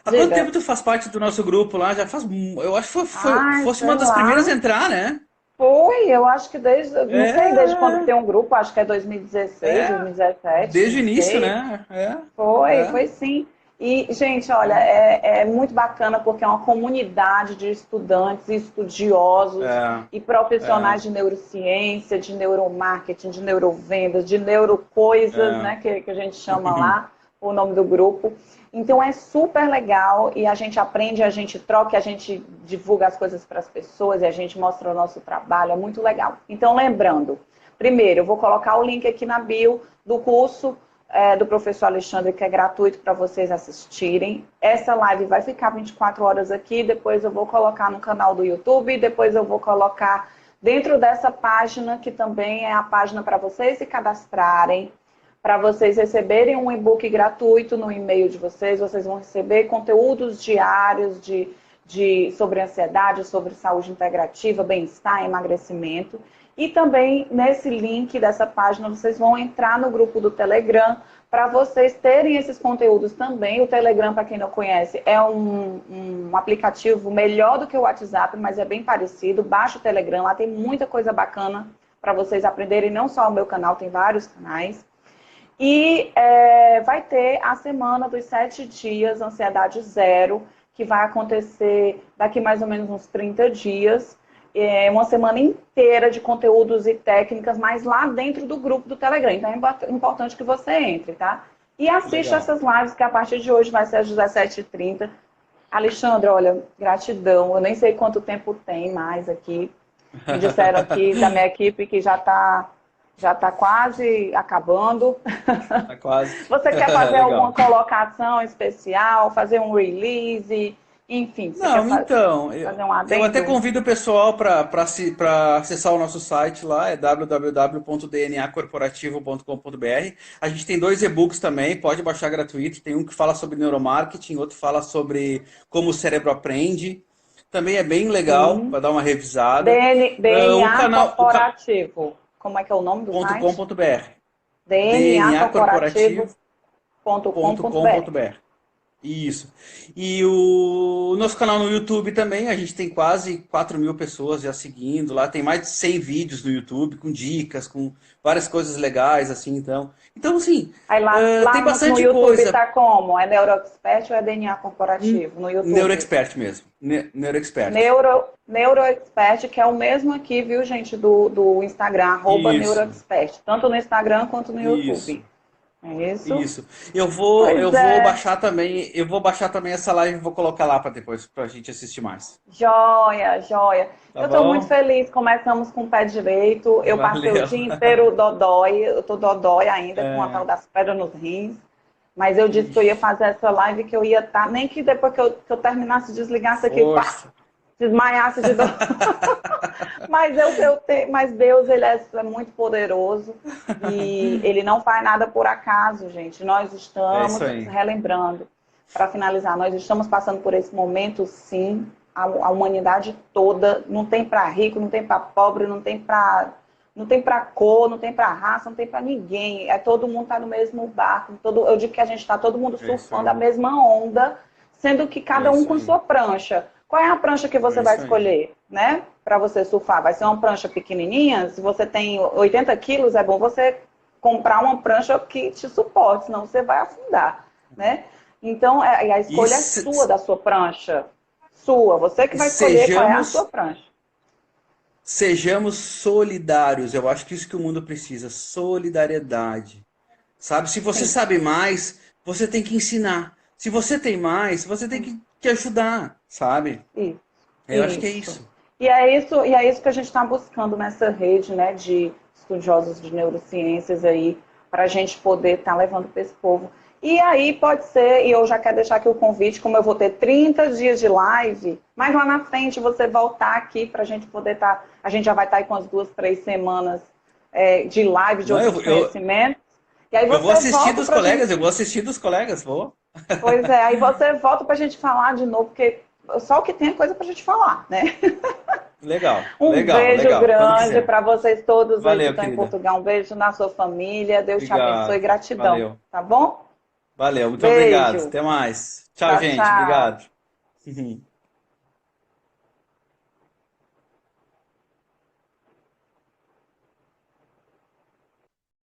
há quanto diga. tempo tu faz parte do nosso grupo lá? Já faz, eu acho que Ai, fosse uma sei das primeiras a lá. entrar, né? Foi, eu acho que desde, não sei desde quando que É, tem um grupo, acho que é 2016, é, 2017, desde não o início, sei. né? É. Foi sim. E, gente, olha, é muito bacana porque é uma comunidade de estudantes e estudiosos É, e é, profissionais de neurociência, de neuromarketing, de neurovendas, de neurocoisas, é. né, que a gente chama lá, o nome do grupo. Então é super legal e a gente aprende, a gente troca, a gente divulga as coisas para as pessoas e a gente mostra o nosso trabalho, é muito legal. Então, lembrando, primeiro, eu vou colocar o link aqui na bio do curso do professor Alexandre, que é gratuito para vocês assistirem. Essa live vai ficar 24 horas aqui, depois eu vou colocar no canal do YouTube, depois eu vou colocar dentro dessa página, que também é a página para vocês se cadastrarem, para vocês receberem um e-book gratuito no e-mail de vocês. Vocês vão receber conteúdos diários sobre ansiedade, sobre saúde integrativa, bem-estar, emagrecimento. E também nesse link dessa página vocês vão entrar no grupo do Telegram para vocês terem esses conteúdos também. O Telegram, para quem não conhece, é um aplicativo melhor do que o WhatsApp, mas é bem parecido. Baixa o Telegram, lá tem muita coisa bacana para vocês aprenderem, não só o meu canal, tem vários canais. E vai ter a semana dos 7 dias, Ansiedade Zero, que vai acontecer daqui mais ou menos uns 30 dias. É uma semana inteira de conteúdos e técnicas, mas lá dentro do grupo do Telegram. Então é importante que você entre, tá? E assista Legal. essas lives, que a partir de hoje vai ser às 17h30. Alexandre, olha, gratidão. Eu nem sei quanto tempo tem mais aqui. Me disseram aqui da minha equipe que já tá quase acabando. Tá quase. Você quer fazer alguma Legal. colocação especial, fazer um release, enfim, você quer Não, então, fazer um eu até adendo? convido o pessoal para acessar o nosso site lá, é www.dnacorporativo.com.br. A gente tem dois e-books também, pode baixar gratuito. Tem um que fala sobre neuromarketing, outro fala sobre como o cérebro aprende. Também é bem legal para Sim. dar uma revisada. O DNA canal, Corporativo. Como é que é o nome do .com.br. site? DNA DNA Corporativo. Corporativo. .com.br. .com.br. Isso. E o nosso canal no YouTube também, a gente tem quase 4.000 pessoas já seguindo lá, tem mais de 100 vídeos no YouTube com dicas, com várias coisas legais, assim, então. Então, assim, Aí lá tem no bastante YouTube coisa. tá como? É NeuroExpert ou é DNA corporativo no YouTube? NeuroExpert mesmo. NeuroExpert. NeuroExpert, que é o mesmo aqui, viu, gente, do Instagram, Isso, @NeuroExpert, tanto no Instagram quanto no isso. YouTube. É isso? Isso. Eu Pois vou é. baixar também, essa live e vou colocar lá para depois, pra gente assistir mais. Joia, joia. Tá Eu estou muito bom? feliz. Começamos com o pé direito. Eu passei o Valeu. dia inteiro dodói. Eu tô dodói ainda com a tal É, das pedras nos rins. Mas eu disse que eu ia ixi, fazer essa live, que eu ia estar, nem que depois que eu terminasse, desligasse aqui, pá, força. desmaiasse de dor. Mas Deus, ele é muito poderoso e ele não faz nada por acaso, gente. Nós É isso estamos aí. relembrando, para finalizar, nós estamos passando por esse momento, sim. A humanidade toda, não tem para rico, não tem para pobre, não tem para cor, não tem para raça, não tem para ninguém. Todo mundo está no mesmo barco. Eu digo que a gente está todo mundo É isso surfando a aí. mesma onda, sendo que É cada um isso com aí. sua prancha. Qual é a prancha que você É vai isso aí. escolher, né? Para você surfar? Vai ser uma prancha pequenininha? Se você tem 80 quilos, é bom você comprar uma prancha que te suporte, senão você vai afundar, né? Então, a E, escolha é sua da sua prancha. Sua. Você que e vai escolher qual é a sua sejamos, prancha. sejamos solidários. Eu acho que isso que o mundo precisa, solidariedade. Sabe? Se você Sim, sabe mais, você tem que ensinar. Se você tem mais, você tem que ajudar, sabe? isso. Eu acho que é Isso. isso. E é isso que a gente está buscando nessa rede, né, de estudiosos de neurociências aí, para a gente poder estar levando para esse povo. E aí pode ser, e eu já quero deixar aqui o convite, como eu vou ter 30 dias de live, mas lá na frente você voltar aqui para a gente poder estar, a gente já vai estar aí com as 2, 3 semanas de live de Não, outros conhecimentos, e aí eu vou você assistir volta dos para a gente. colegas, eu vou assistir dos colegas, vou. Pois é, aí você volta para a gente falar de novo, porque só o que tem é coisa para a gente falar, né? Legal, Um legal, beijo legal. Quando grande quiser. para vocês todos aí que Valeu, estão em querida. Portugal. Um beijo na sua família. Deus te abençoe e Obrigado. gratidão. Valeu. Tá bom? Valeu, muito obrigado. Beijo. Até mais. Tchau, Tchau, gente. tchau. Obrigado.